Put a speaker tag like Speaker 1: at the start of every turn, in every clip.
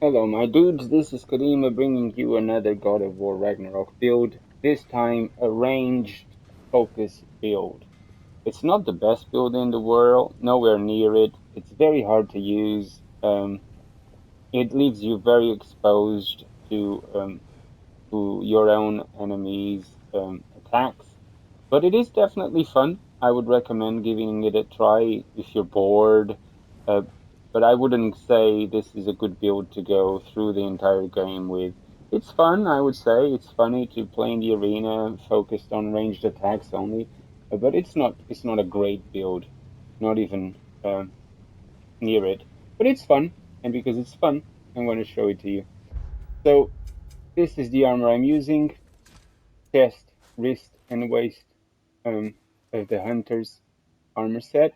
Speaker 1: Hello, my dudes. This is Karima bringing you another God of War Ragnarok build. This time, a ranged focus build. It's not the best build in the world, nowhere near it. It's very hard to use. It leaves you very exposed to your own enemies' attacks. But it is definitely fun. I would recommend giving it a try if you're bored. Uh, but I wouldn't say this is a good build to go through the entire game with. It's fun, I would say. It's funny to play in the arena focused on ranged attacks only. But it's not a great build, not even near it. But it's fun, and because it's fun, I'm going to show it to you. So this is the armor I'm using: chest, wrist, and waist um, of the hunter's armor set.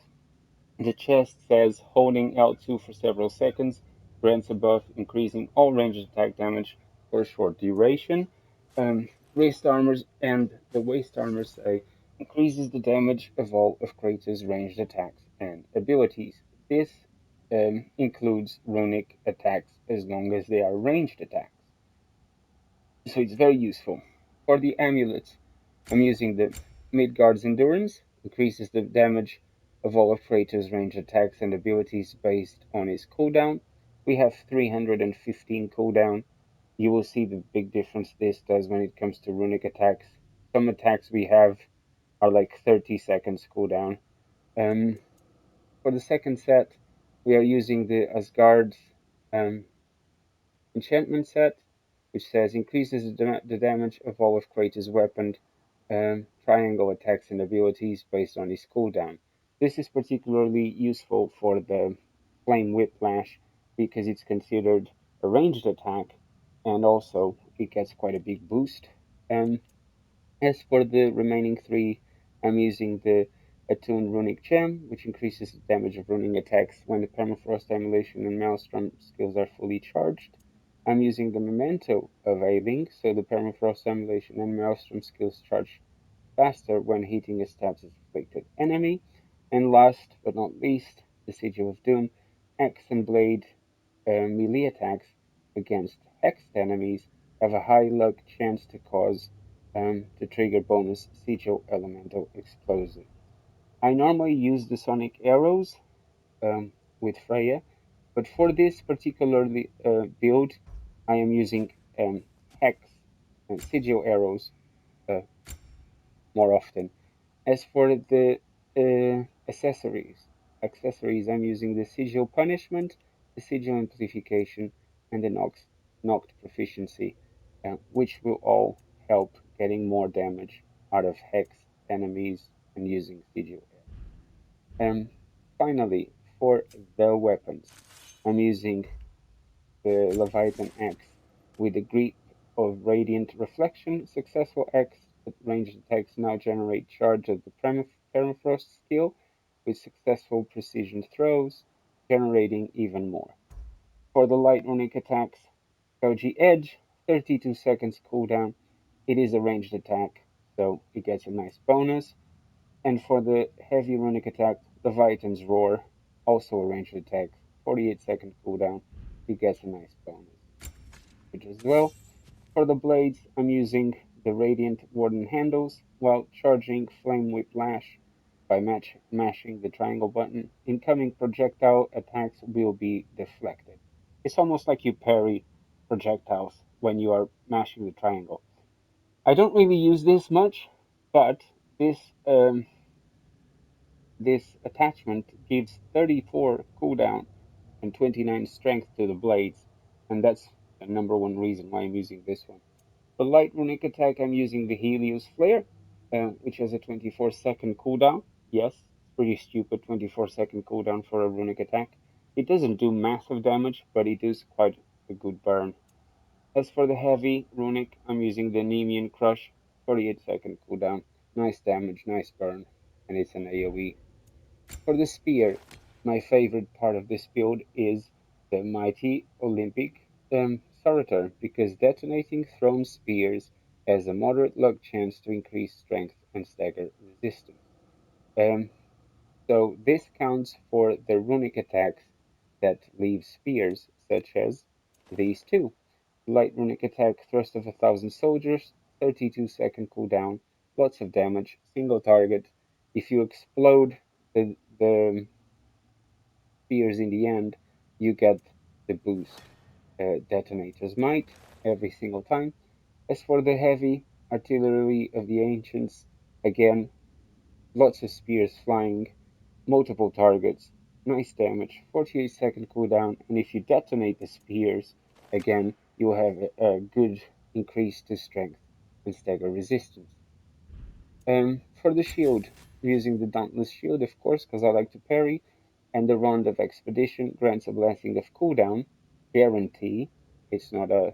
Speaker 1: The chest says holding L2 for several seconds grants a buff, increasing all ranged attack damage for a short duration. Wrist armors and the waist armor say increases the damage of all of Kratos' ranged attacks and abilities. This includes runic attacks as long as they are ranged attacks. So it's very useful. For the amulets, I'm using the Midgard's Endurance, increases the damage of all of Kratos' range attacks and abilities based on his cooldown. We have 315 cooldown. You will see the big difference this does when it comes to runic attacks. Some attacks we have are like 30 seconds cooldown. Um, for the second set, we are using the Asgard's um, enchantment set, which says increases the damage of all of Kratos' weapon triangle attacks and abilities based on his cooldown. This is particularly useful for the flame whiplash because it's considered a ranged attack and also it gets quite a big boost. Um, as for the remaining three, I'm using the Attuned Runic Gem, which increases the damage of running attacks when the Permafrost Emulation and Maelstrom skills are fully charged. I'm using the Memento of Ailing, so the Permafrost Emulation and Maelstrom skills charge faster when hitting a status afflicted enemy. And last but not least, the Sigil of Doom, Axe and Blade melee attacks against hexed enemies have a high luck chance to cause to trigger bonus Sigil Elemental Explosive. I normally use the Sonic Arrows um, with Freya, but for this particularly build, I am using Hex and Sigil Arrows uh, more often. As for the accessories, I'm using the Sigil Punishment, the Sigil Amplification, and the Knocked Proficiency, which will all help getting more damage out of Hex enemies and using Sigil. Finally, for the weapons, I'm using the Leviathan Axe with the grip of Radiant Reflection. Successful axe ranged attacks now generate charge of the Permafrost skill with successful precision throws, generating even more. For the light runic attacks, Koji Edge, 32 seconds cooldown. It is a ranged attack, so it gets a nice bonus. And for the heavy runic attack, Leviathan's Roar, also a ranged attack, 48-second cooldown. It gets a nice bonus as well. For the blades, I'm using the Radiant Warden handles while charging Flame Whiplash by mashing the triangle button. Incoming projectile attacks will be deflected. It's almost like you parry projectiles when you are mashing the triangle. I don't really use this much, but this this attachment gives 34 cooldown and 29 strength to the blades, and that's the number one reason why I'm using this one. For light runic attack, I'm using the Helios Flare, which has a 24-second cooldown. Yes, it's pretty stupid, 24-second cooldown for a runic attack. It doesn't do massive damage, but it does quite a good burn. As for the heavy runic, I'm using the Nemean Crush, 48-second cooldown. Nice damage, nice burn, and it's an AoE. For the spear, my favorite part of this build is the mighty Olympic Sartor, because detonating thrown spears has a moderate luck chance to increase strength and stagger resistance. Um, so this counts for the runic attacks that leave spears, such as these two. Light runic attack, thrust of 1,000 soldiers, 32-second cooldown, lots of damage, single target. If you explode the spears in the end, you get the boost. Detonator's might every single time. As for the heavy artillery of the ancients, again, lots of spears flying, multiple targets, nice damage, 48-second cooldown, and if you detonate the spears, again, you will have a good increase to strength and stagger resistance. For the shield, I'm using the Dauntless Shield, of course, because I like to parry, and the Rod of Expedition grants a blessing of cooldown, guarantee. It's not a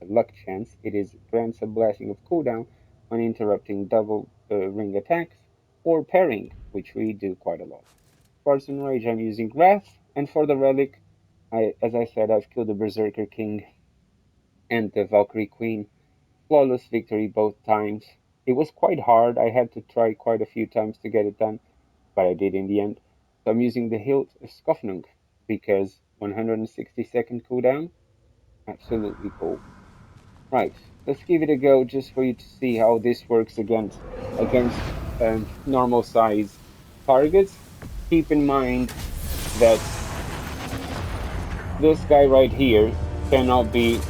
Speaker 1: luck chance. It is grants a blessing of cooldown on interrupting double ring attacks or parrying, which we do quite a lot. Force and Rage, I'm using Wrath, and for the relic, as I said, I've killed the Berserker King and the Valkyrie Queen. Flawless victory both times. It was quite hard. I had to try quite a few times to get it done, but I did in the end. So I'm using the Hilt of Skofnung because 160-second cooldown, absolutely cool. Right, let's give it a go just for you to see how this works against normal size targets. Keep in mind that this guy right here cannot be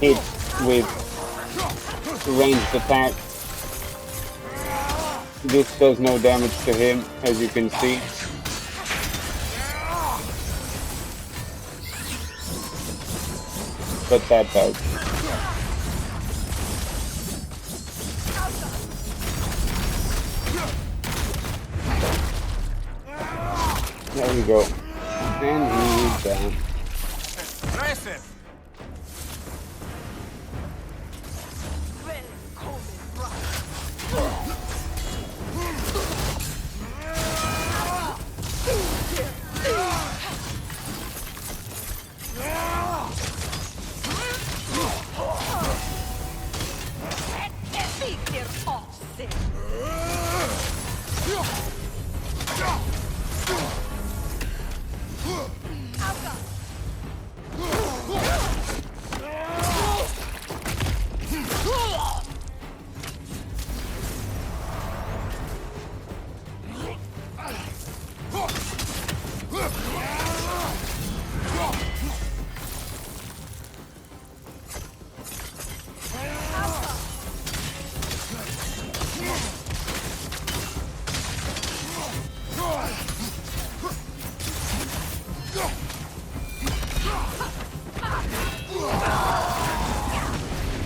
Speaker 1: hit with ranged attacks. This does no damage to him, as you can see, but that does. There we go. And he's down.
Speaker 2: Impressive!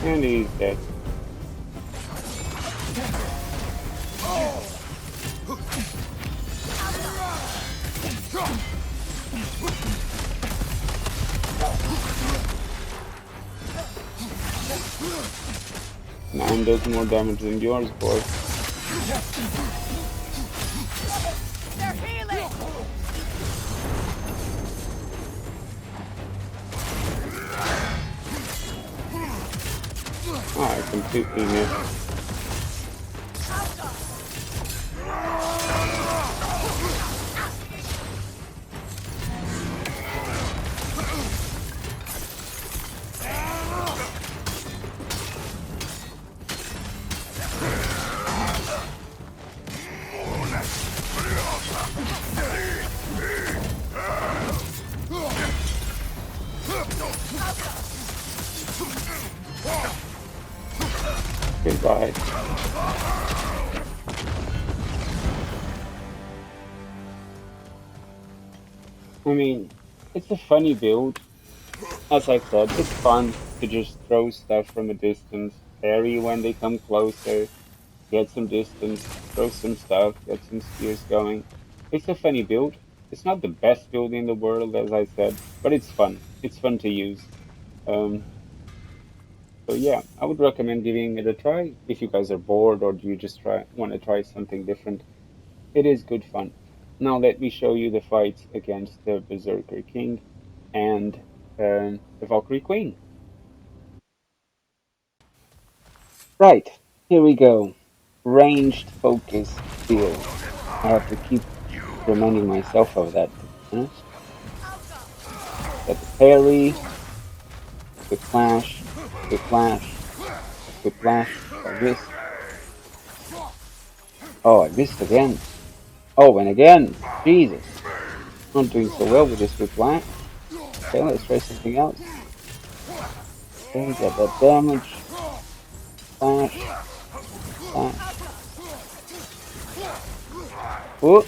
Speaker 1: And he's dead. Mine does more damage than yours, boy.
Speaker 2: They're healing!
Speaker 1: Oh, I completely missed. Goodbye. I mean, it's a funny build. As I said, it's fun to just throw stuff from a distance, parry when they come closer, get some distance, throw some stuff, get some spears going. It's a funny build. It's not the best build in the world, as I said, but it's fun. It's fun to use. Um, so yeah, I would recommend giving it a try if you guys are bored or do you just want to try something different. It is good fun. Now let me show you the fights against the Berserker King and the Valkyrie Queen. Right, here we go. Ranged focus build. I have to keep reminding myself of that, to be honest. Got the parry. Whiplash, whiplash, whiplash. I missed. Oh, I missed again. Oh, and again. Jesus. Not doing so well with this whiplash. Okay, let's try something else. Okay, get that damage. Flash, flash. Oh,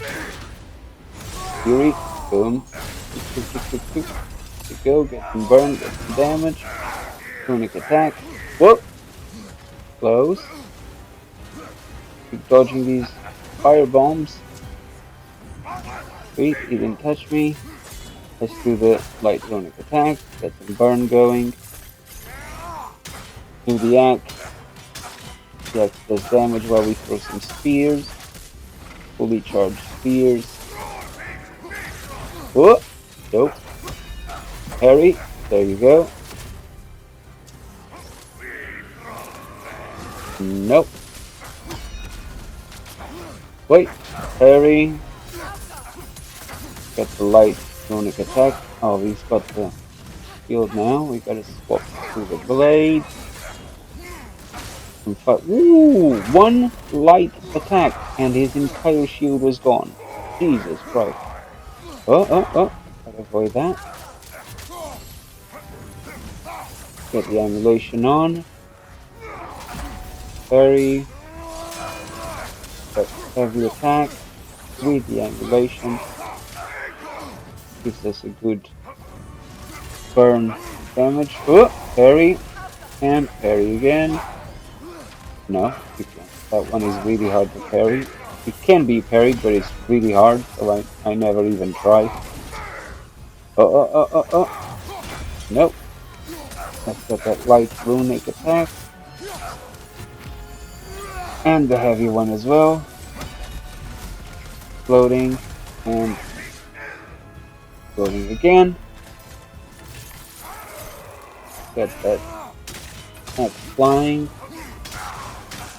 Speaker 1: Fury. Boom. Quick, quick, quick, quick, quick. There you go. Get some burn, get some damage. Runic attack. Whoop. Close. Keep dodging these fire bombs. Sweet, he didn't touch me. Let's do the light runic attack. Get some burn going. Do the axe. The axe does damage while we throw some spears. Fully charged spears. Oh, nope. Parry. There you go. Nope. Wait. Parry. Got the light runic attack. Oh, he's got the shield now. We gotta swap to the blade. Ooh, one light attack and his entire shield was gone. Jesus Christ. Oh, oh, oh. Gotta avoid that. Get the emulation on. Parry. Got heavy attack with the emulation. Gives us a good burn damage. Oh, parry. And parry again. No, you can't. That one is really hard to parry. It can be parried, but it's really hard, so I never even try. Oh, oh, oh, oh, oh. Nope. Let's get that light runic attack. And the heavy one as well. Floating. And floating again. Get that axe flying.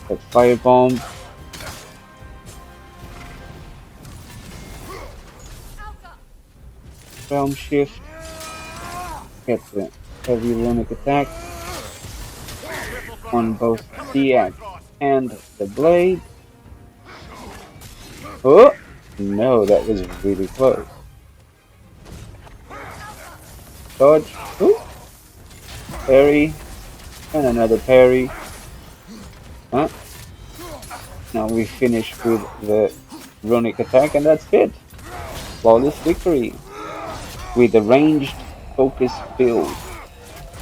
Speaker 1: That firebomb. Realm shift. Get the heavy runic attack on both the axe and the blade. Oh! No, that was really close. Dodge. Ooh. Parry. And another parry. Huh? Now we finish with the runic attack and that's it. Flawless victory. With a ranged focus build.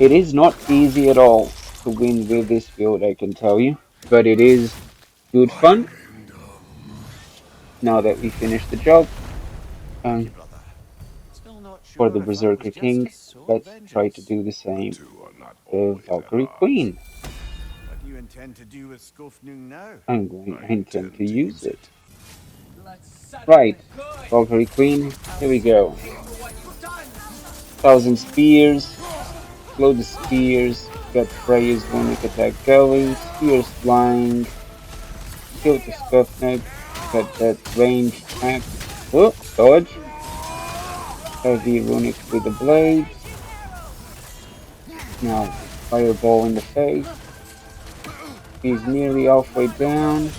Speaker 1: It is not easy at all to win with this build, I can tell you. But it is good fun. Now that we finished the job. For the Berserker King, let's try to do the same with Valkyrie Queen.
Speaker 2: What do you intend to do with Skofnung now?
Speaker 1: I intend to use it. Right, Valkyrie Queen, here we go. 1,000 spears, load the spears, get Freya's runic attack going, spears flying, kill the Skofnug, get that range attack, oh, dodge, heavy runic with the blade, now fireball in the face, he's nearly halfway down,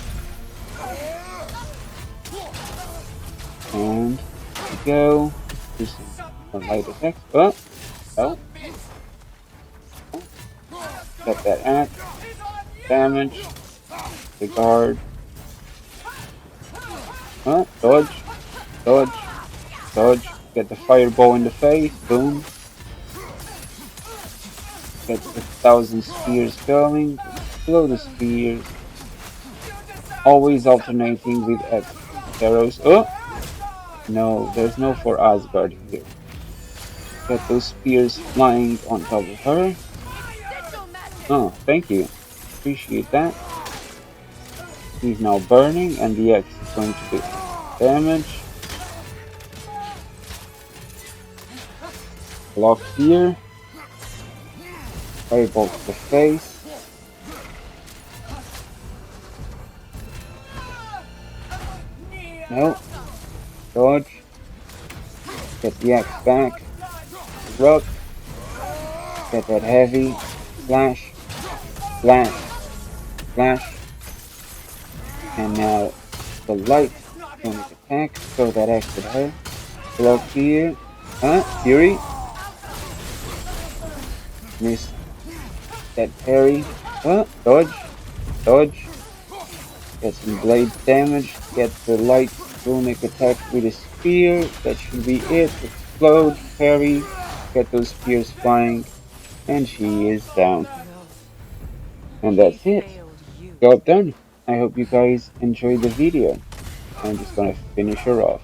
Speaker 1: and here we go, do some light attacks, oh, oh, get that axe, damage, the guard, oh, dodge, dodge, dodge, get the fireball in the face, boom, get the 1,000 spears going, blow the spears, always alternating with arrows, oh, no, there's no for Asgard here, get those spears flying on top of her, oh, thank you, appreciate that, he's now burning and the axe is going to do damage, block here, fireball to the face, no, dodge, get the axe back, rock, Get that heavy. Slash, slash, slash. And now the light runic attack. Throw that axe at her. Block here. Fury. Miss that parry. Dodge. Dodge. Get some blade damage. Get the light runic attack with a spear. That should be it. Explode. Parry. Get those spears flying. And she is down.
Speaker 3: No,
Speaker 1: And
Speaker 3: he
Speaker 1: that's it.
Speaker 3: failed you.
Speaker 1: Job done. I hope you guys enjoyed the video. I'm just gonna finish her off.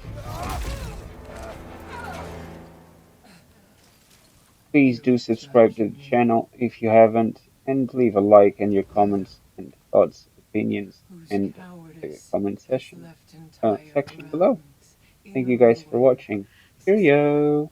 Speaker 1: Please do subscribe to the
Speaker 3: Judge me,
Speaker 1: channel if you haven't, and leave a like and your comments and thoughts, opinions
Speaker 3: whose
Speaker 1: in the
Speaker 3: cowardice
Speaker 1: comment
Speaker 3: has
Speaker 1: session
Speaker 3: left entire
Speaker 1: section below.
Speaker 3: realms
Speaker 1: Thank
Speaker 3: in
Speaker 1: you guys for
Speaker 3: ruin.
Speaker 1: watching. Cheerio!